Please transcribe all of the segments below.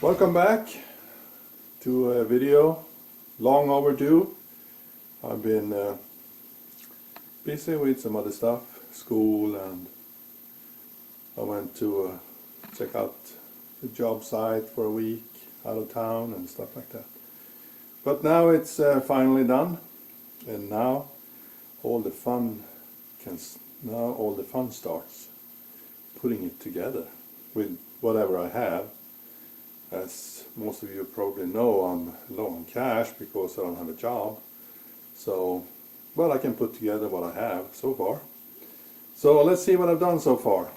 Welcome back to a video, long overdue. I've been busy with some other stuff, school, and I went to check out the job site for a week out of town and stuff like that. But now it's finally done, and now all the fun starts putting it together with whatever I have. As most of you probably know, I'm low on cash because I don't have a job. So, but I can put together what I have so far. So let's see what I've done so far.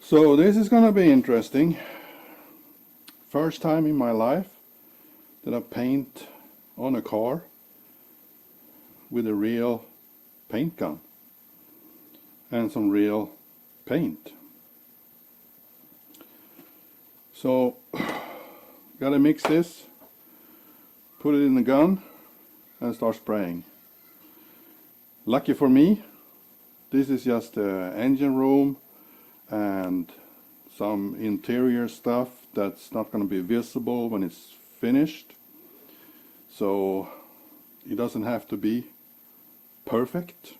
So this is gonna be interesting. First time in my life that I paint on a car with a real paint gun and some real paint. So gotta mix this, put it in the gun and start spraying. Lucky for me, this is just the engine room and some interior stuff that's not going to be visible when it's finished. So it doesn't have to be perfect.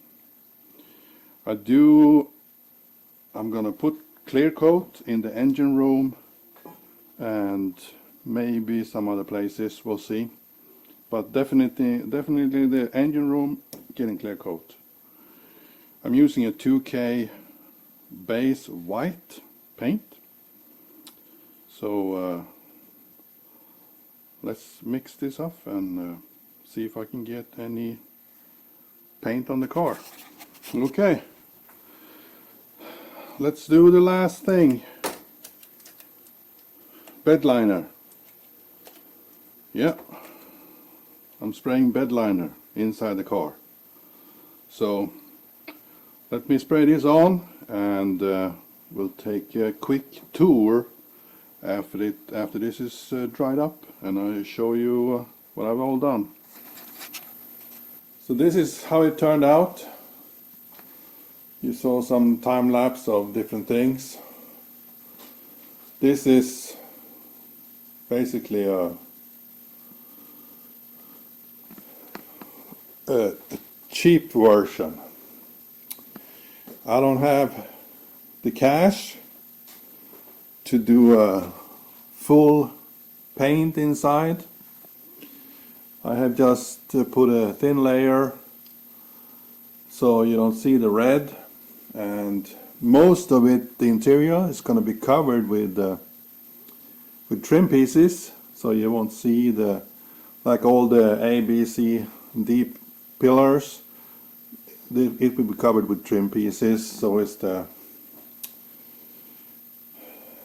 I'm going to put clear coat in the engine room and maybe some other places, we'll see. But definitely the engine room getting clear coat. I'm using a 2K base white paint. So let's mix this up and see if I can get any paint on the car. Okay, let's do the last thing. Bed liner. Yeah, I'm spraying bed liner inside the car. So let me spray this on, and we'll take a quick tour after this is dried up, and I'll show you what I've all done. So this is how it turned out. You saw some time lapse of different things. This is basically a cheap version. I don't have the cash to do a full paint inside. I have just put a thin layer so you don't see the red, and most of it, the interior, is going to be covered with trim pieces, so you won't see like all the A, B, C, D pillars. It will be covered with trim pieces, so it's the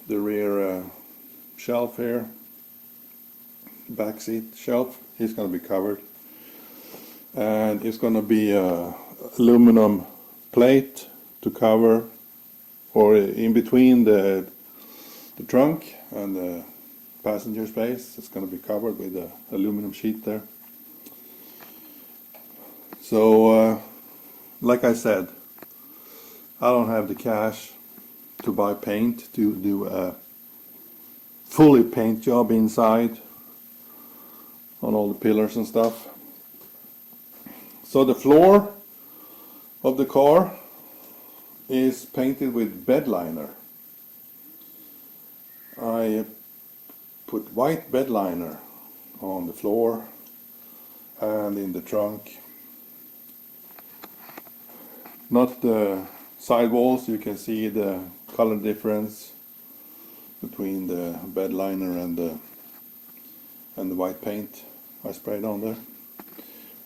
the rear shelf here, back seat shelf, is going to be covered, and it's going to be a aluminum plate to cover, or in between the trunk and the passenger space. It's going to be covered with a aluminum sheet there. So like I said, I don't have the cash to buy paint to do a fully paint job inside on all the pillars and stuff. So the floor of the car is painted with bed liner. I put white bed liner on the floor and in the trunk. Not the side walls, you can see the color difference between the bed liner and the white paint I sprayed on there.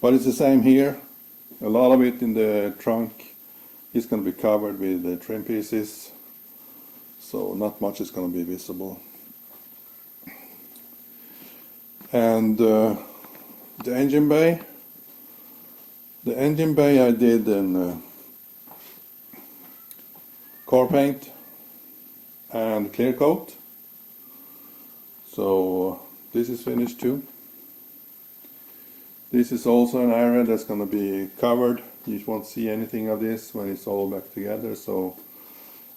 But it's the same here. A lot of it in the trunk is going to be covered with the trim pieces, so not much is going to be visible. And the engine bay I did in car paint and clear coat. So this is finished too. This is also an area that's going to be covered. You won't see anything of this when it's all back together, so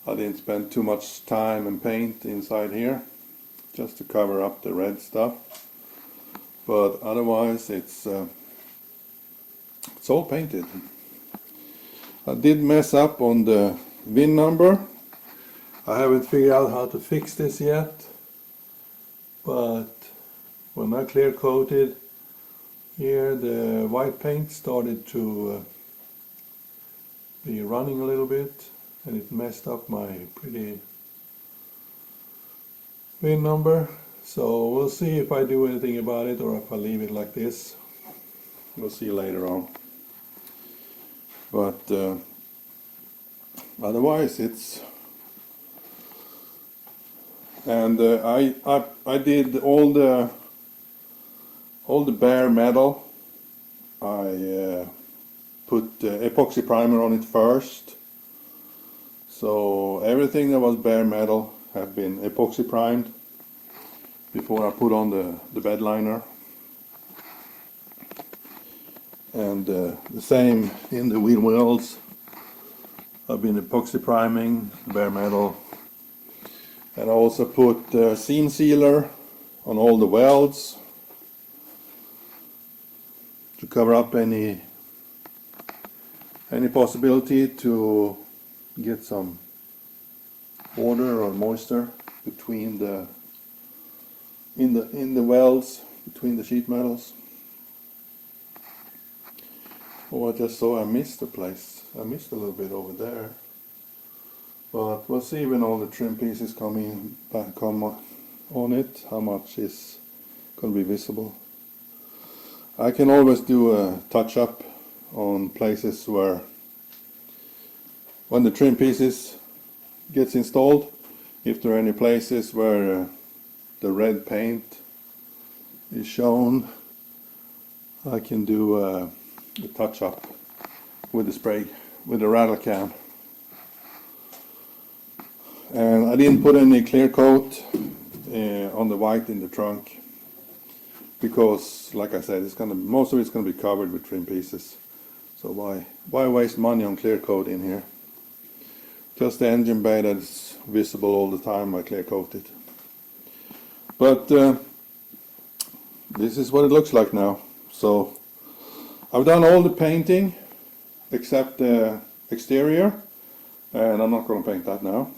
I didn't spend too much time and paint inside here, just to cover up the red stuff. But otherwise it's all painted. I did mess up on the VIN number. I haven't figured out how to fix this yet, but when I clear coated here, the white paint started to be running a little bit, and it messed up my pretty VIN number. So we'll see if I do anything about it or if I leave it like this. We'll see later on. But otherwise it's, and I did all the bare metal. I put epoxy primer on it first. So everything that was bare metal have been epoxy primed before I put on the bed liner. And the same in the wheel wells. I've been epoxy priming the bare metal. And I also put seam sealer on all the welds to cover up any possibility to get some water or moisture between in the welds between the sheet metals. Oh, I just saw I missed a place. I missed a little bit over there. But we'll see when all the trim pieces come on it, how much is going to be visible. I can always do a touch-up on places where, when the trim pieces gets installed, if there are any places where the red paint is shown, I can do a touch-up with the spray, with the rattle can. And I didn't put any clear coat on the white in the trunk, because, like I said, most of it's going to be covered with trim pieces. So why waste money on clear coat in here? Just the engine bay that's visible all the time, I clear coated. But this is what it looks like now. So I've done all the painting except the exterior, and I'm not going to paint that now.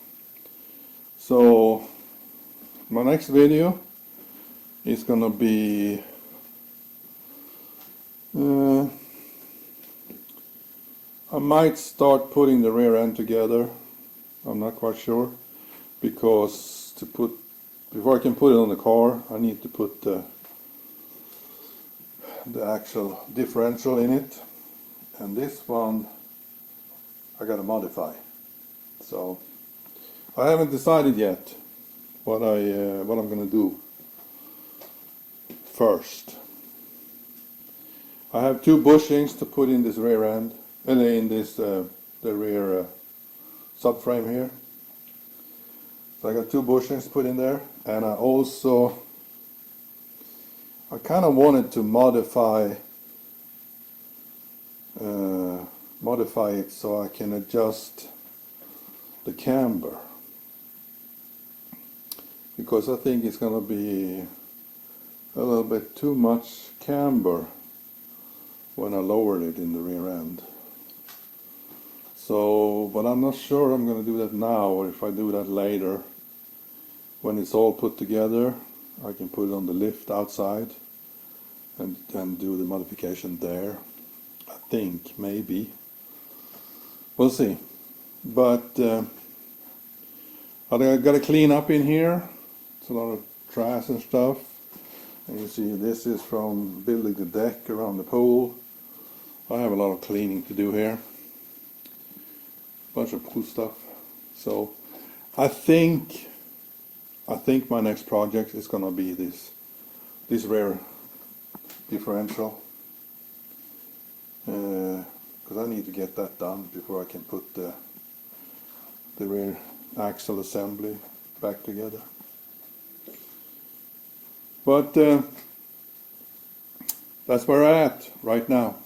So my next video is going to be I might start putting the rear end together. I'm not quite sure, because before I can put it on the car, I need to put the actual differential in it, and this one I gotta modify. So I haven't decided yet what I'm gonna do first. I have 2 bushings to put in this rear end, and in this the rear subframe here. So I got 2 bushings to put in there, and I kind of wanted to modify it so I can adjust the camber, because I think it's gonna be a little bit too much camber when I lowered it in the rear end. So, but I'm not sure I'm gonna do that now, or if I do that later when it's all put together. I can put it on the lift outside and do the modification there. I think, maybe. We'll see. But I gotta clean up in here. It's a lot of trash and stuff. And you see, this is from building the deck around the pool. I have a lot of cleaning to do here. Bunch of cool stuff. So I think my next project is gonna be this rear differential, because I need to get that done before I can put the rear axle assembly back together. But that's where I'm at right now.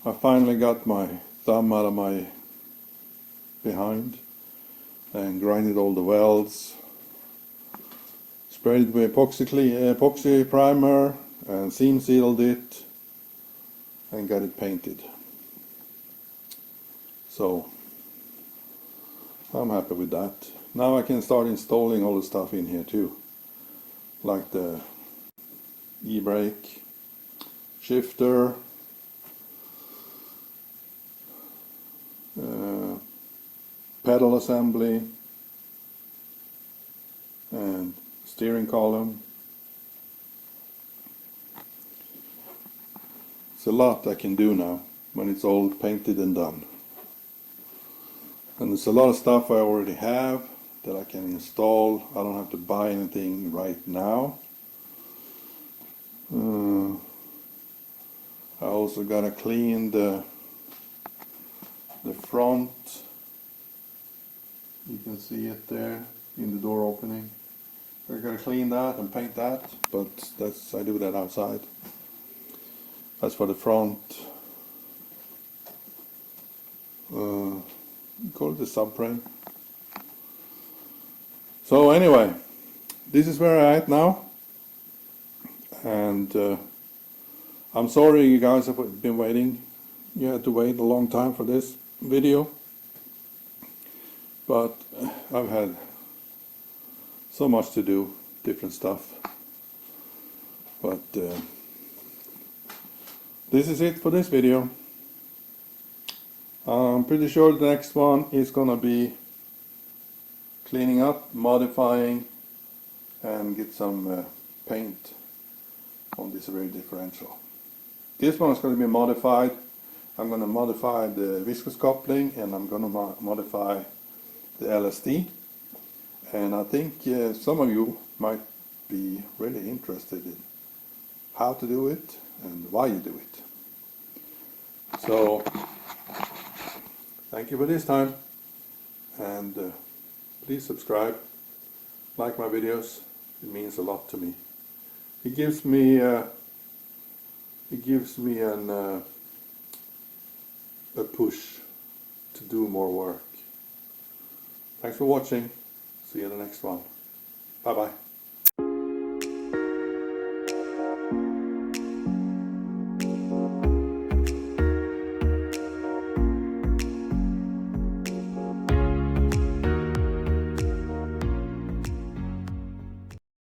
I finally got my thumb out of my behind and grinded all the welds, sprayed it with epoxy primer and seam sealed it and got it painted. So I'm happy with that. Now I can start installing all the stuff in here too, like the e-brake, shifter, pedal assembly, and steering column. It's a lot I can do now when it's all painted and done. And there's a lot of stuff I already have that I can install. I don't have to buy anything right now. I also gotta clean the front. You can see it there in the door opening. We're gonna clean that and paint that, but I do that outside. That's for the front. Call it the subframe. So anyway, this is where I'm at now, and I'm sorry you guys have been waiting. You had to wait a long time for this video, but I've had so much to do, different stuff. But this is it for this video. I'm pretty sure the next one is gonna be cleaning up, modifying, and get some paint on this rear differential. This one is going to be modified. I'm going to modify the viscous coupling, and I'm going to modify the LSD. And I think some of you might be really interested in how to do it and why you do it. So thank you for this time, and please subscribe, like my videos. It means a lot to me. It gives me a push to do more work. Thanks for watching. See you in the next one. Bye bye.